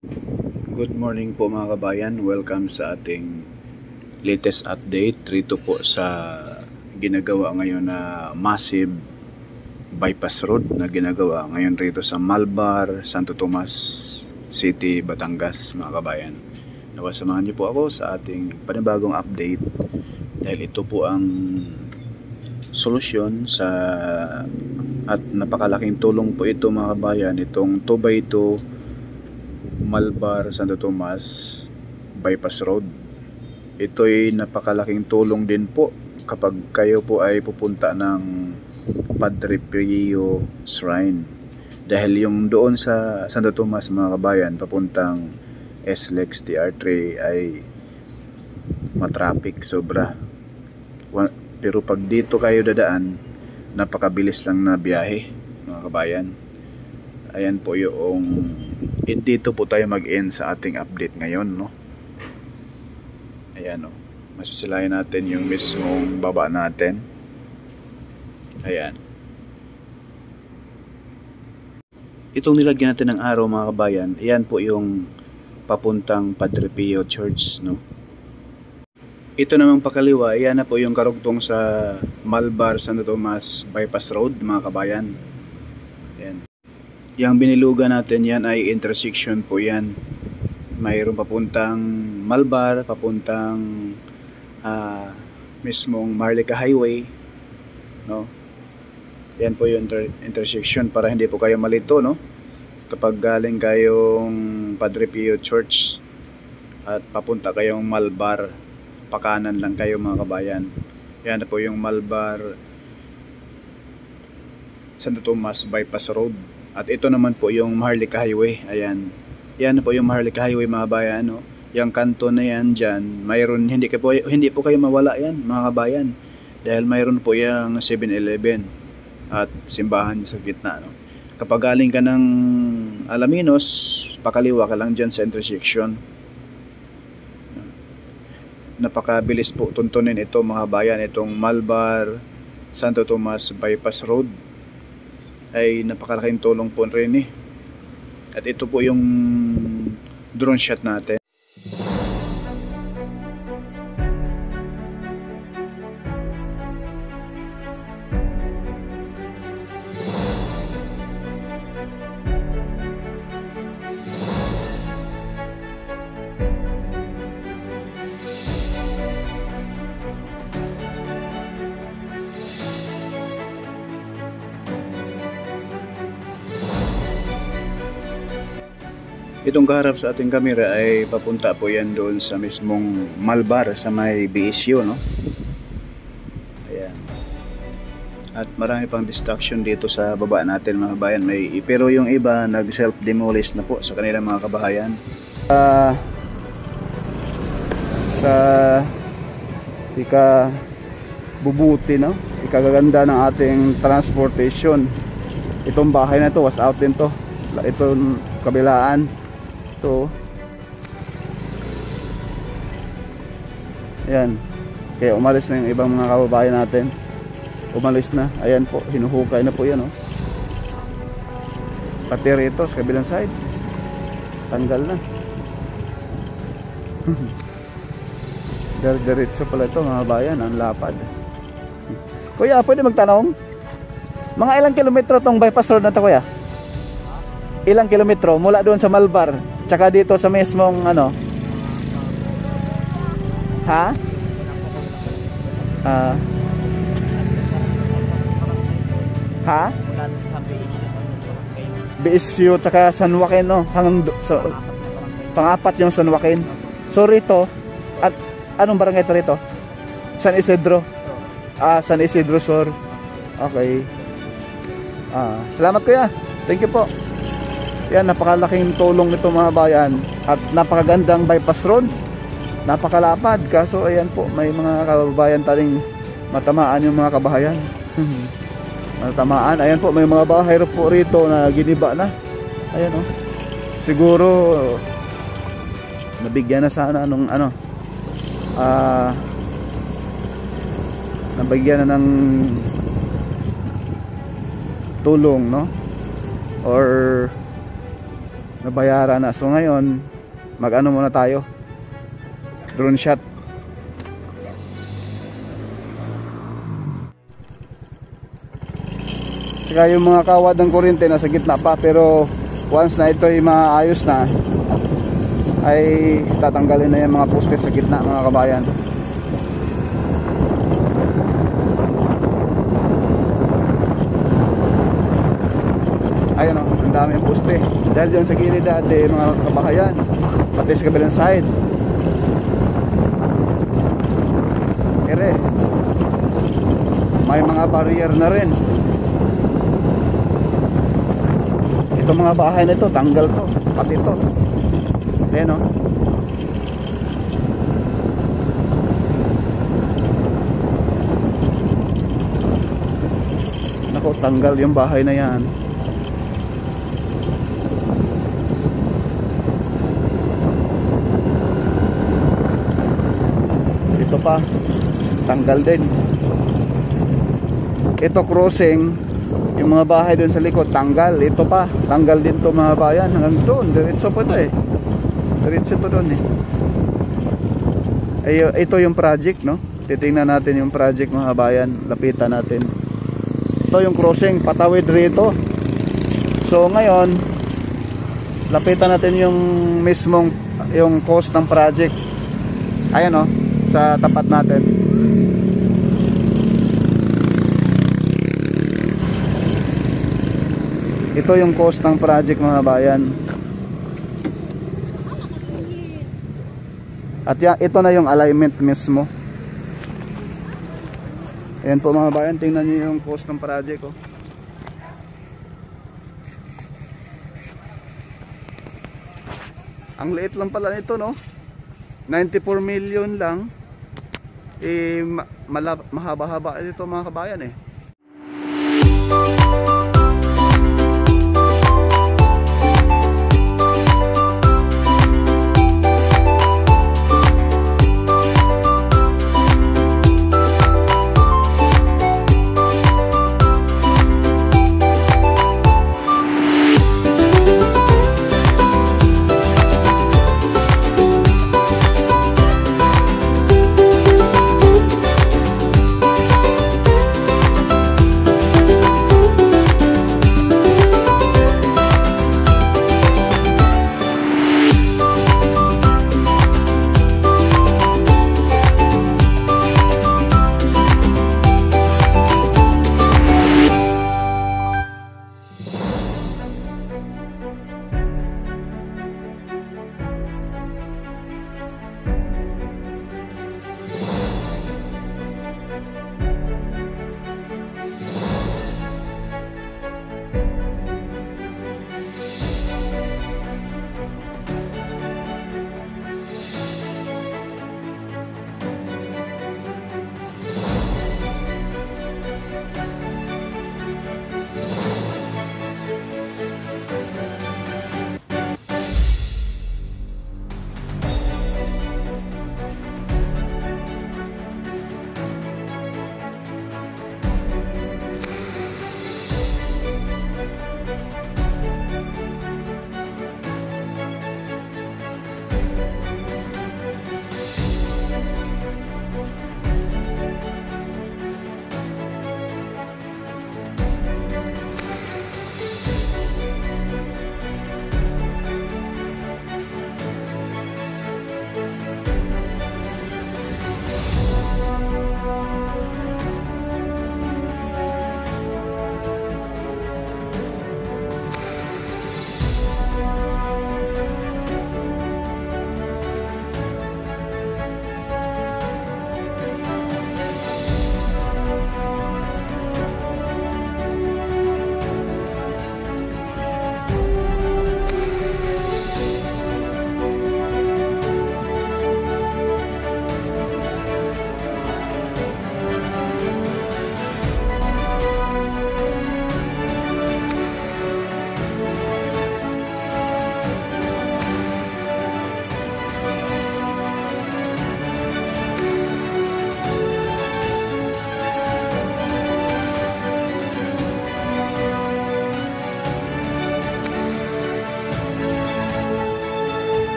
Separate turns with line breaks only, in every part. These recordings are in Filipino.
Good morning po mga kabayan. Welcome sa ating latest update rito po sa ginagawa ngayon na massive bypass road na ginagawa ngayon rito sa Malbar, Santo Tomas City, Batangas mga kabayan. Nawasamahan niyo po ako sa ating panibagong update dahil ito po ang solusyon sa at napakalaking tulong po ito mga kabayan, itong 2x2 Malbar, Santo Tomas bypass road. Ito ay napakalaking tulong din po kapag kayo po ay pupunta ng Padre Pio Shrine, dahil yung doon sa Santo Tomas mga kabayan papuntang SLEX TR3 ay matraffic sobra, pero pag dito kayo dadaan napakabilis lang na biyahe mga kabayan. Ayan po yung dito po tayo mag-end sa ating update ngayon, no? Ayan, no? Masisilayan natin yung mismong baba natin. Ayan. Itong nilagyan natin ng araw mga kabayan, ayan po yung papuntang Padre Pio Church, no? Ito namang pakaliwa, ayan na po yung karugtong sa Malbar, Santo Tomas bypass road mga kabayan. Ayan. Yang binilugan natin yan ay intersection po yan. Mayroon papuntang Malbar, papuntang mismong Marlica Highway, no? Yan po yung intersection para hindi po kayo malito, no? Kapag galing kayong Padre Pio Church at papunta kayong Malbar, pakanan lang kayo mga kabayan. Yan na po yung Malbar Santo Tomas bypass road. At ito naman po yung Maharlika Highway. Ayan. Yan po yung Maharlika Highway mga kabayan, no? Yung kanto na yan dyan, mayroon, hindi po kayo mawala yan mga kabayan. Dahil mayroon po yung 7-Eleven at simbahan sa gitna, no? Kapag galing ka ng Alaminos, pakaliwa ka lang dyan sa intersection. Napakabilis po tuntunin ito mga kabayan, itong Malbar Santo Tomas bypass road ay napakalaking tulong po rin eh. At ito po yung drone shot natin. Itong kaharap sa ating kamera ay papunta po yan doon sa mismong Malbar sa may BSU, no? Ayan. At marami pang distraction dito sa baba natin mga kabayan. Pero yung iba nag self-demolish na po sa kanilang mga kabahayan. Sa bubuti, no? Ikagaganda ng ating transportation. Itong bahay na to was out din to. Itong kabilaan. Ito. Ayan. Kaya umalis na yung ibang mga kababayan natin. Umalis na. Ayan po. Hinuhukay na po yan, oh. Pati rito sa kabilang side. Tanggal na. Diretso pala ito mga bayan. Ang lapad. Kuya, pwede magtanong? Mga ilang kilometro tong bypass road na ito, kuya? Ilang kilometro mula doon sa Malbar tsaka dito sa mismong ano? Ha? Ha? BSU tsaka San Joaquin, no? So, pang-apat yung San Joaquin. So rito, at anong barangay ito rito? San Isidro. San Isidro Sur. Okay. Salamat kuya. Thank you po. Yan, napakalaking tulong nito mga bayan. At napakagandang bypass road. Napakalapad. Kaso ayan po, may mga kababayan taling matamaan yung mga kabahayan. Matamaan. Ayan po, may mga bahay po rito na giniba na. Ayan o. Siguro nabigyan na sana nung ano. Nabigyan na ng tulong, no? Or nabayaran na. So ngayon, mag-ano muna tayo, drone shot. Saka yung mga kawad ng kuryente nasa gitna pa, pero once na ito ay maayos na, ay tatanggalin na yung mga poste sa gitna, mga kabayan. Ayun o, ang dami yung poste dahil dyan sa gilid dati, mga kabahayan, pati sa kabilang side. Kere, may mga barrier na rin. Ito mga bahay na ito, tanggal to, pati ito. Ayan o. Naku, tanggal yung bahay na yan. Ito pa, tanggal din. Ito crossing, yung mga bahay doon sa likod, tanggal. Ito pa, tanggal din to mga bayan. Hanggang doon, diretso pa ito eh. Diretso pa doon eh. Ay, ito yung project, no? Titingnan natin yung project mga bayan. Lapitan natin. Ito yung crossing, patawid rito. So ngayon, lapitan natin yung mismong, yung cost ng project. Ayan o, sa tapat natin. Ito yung cost ng project mga bayan. At ito na yung alignment mismo. Ayan po mga bayan, tingnan nyo yung cost ng project oh. Ang liit lang pala nito, no? 94 million lang. Eh, mahaba-haba ito mga kabayan eh.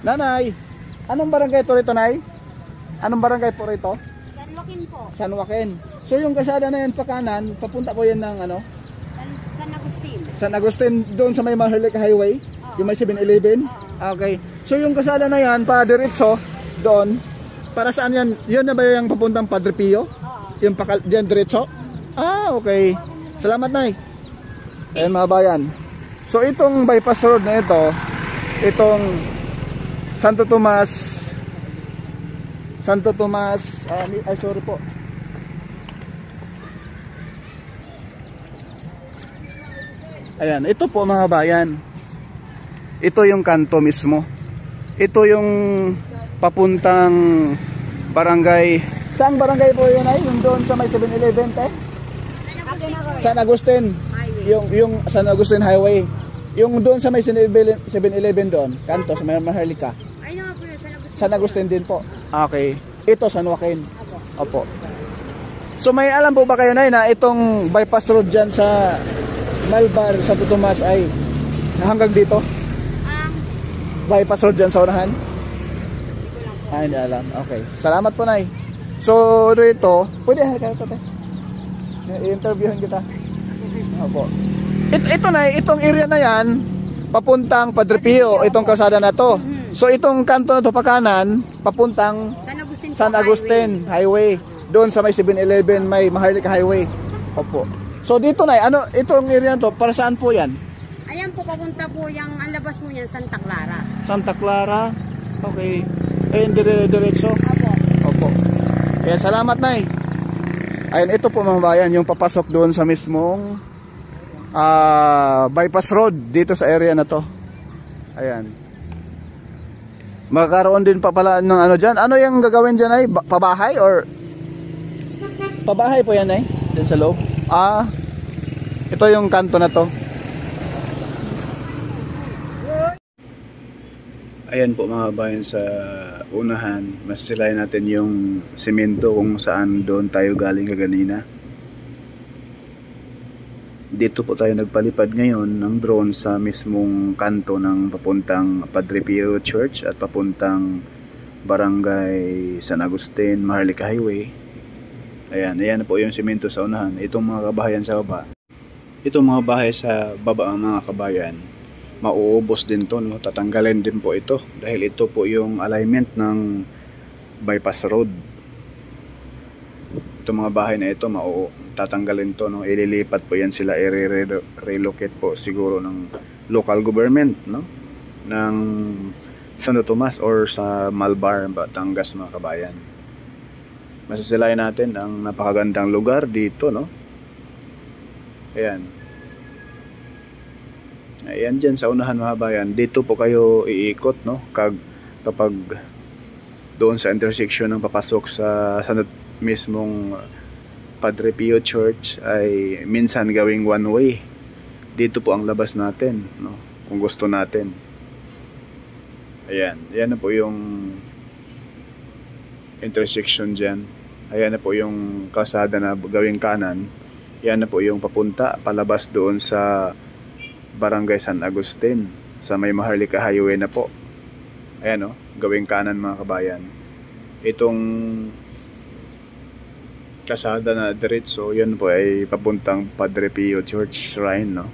Nanay, anong barangay po rito, Nay? Anong barangay po rito?
San Joaquin po.
San Joaquin. So yung kalsada na yan pa kanan, papunta po yan ng ano?
San Agustin.
San Agustin, doon sa may Maharlika Highway, yung may 7-Eleven. Okay. So yung kalsada na yan, pa diretso, doon, para saan yan? Yun na ba yung papuntang Padre Pio? Yung diyan diretso? Ah, okay. Salamat, Nay. Ayan mga bayan. So itong bypass road na ito, itong Santo Tomas, ay sorry po. Ayan, ito po mga bayan. Ito yung kanto mismo. Ito yung papuntang barangay. Saan barangay po yun ay? Yung doon sa may 7-Eleven, te? San Agustin. Yung San Agustin Highway. Yung doon sa may 7-Eleven doon, kanto sa may Maharlika.
Ay nga po yun, San Agustin.
San Agustin din po. Okay. Ito San Joaquin. Opo. So may alam po ba kayo na itong bypass road dyan sa Malbar, Santo Tomas ay hanggang dito? Bypass road dyan sa unahan? Hindi alam. Okay. Salamat po, Nay. So dito, pwede halika ito, te. I-interviewin kita. Opo. Ito na, itong area na yan, papuntang Padre Pio, itong kalsada na to. So itong kanto na to pa kanan, papuntang San Agustin Highway. Doon sa may 7-Eleven, may Maharlika Highway. Opo. So dito na, ano, itong area na to, para saan po yan?
Ayan po, papunta po yung, ang labas po niyan, Santa Clara.
Santa Clara? Okay. Ayun, diretso? Opo. Ayan, salamat, Nay. Ayan, ito po mga bayan, yung papasok doon sa mismong bypass road dito sa area na to. Ayan. Magkakaroon din pa pala ng ano dyan. Ano yung gagawin dyan ay? Pabahay or? Pabahay po yan ay? Dyan sa loob. Ito yung kanto na to. Ayan po mga bayan, sa unahan, masilayan natin yung semento kung saan doon tayo galing kaganina. Dito po tayo nagpalipad ngayon ng drone sa mismong kanto ng papuntang Padre Pio Church at papuntang Barangay San Agustin, Maharlika Highway. Ayan po yung semento sa unahan. Itong mga kabahayan sa baba. Itong mga bahay sa baba, ang mga kabayan, mauubos din to, no? Tatanggalin din po ito dahil ito po yung alignment ng bypass road. Itong mga bahay na ito tatanggalin to, no? Ililipat po yan sila, i-relocate po siguro ng local government, no? Ng Santo Tomas or sa Malbar, Batangas mga kabayan. Masasilayan natin ang napakagandang lugar dito, no? Ayan dyan sa unahan mga bayan. Dito po kayo iikot, no? Kapag doon sa intersection ng papasok sa mismong Padre Pio Church ay minsan gawing one way. Dito po ang labas natin, no? Kung gusto natin. Ayan na po yung intersection dyan. Ayan na po yung kalsada na gawing kanan. Yan na po yung papunta, palabas doon sa Barangay San Agustin, sa may Maharlika Highway na po. Ayan, gawing kanan mga kabayan. Itong kasada na diretso, yan po ay papuntang Padre Pio Church Shrine, no?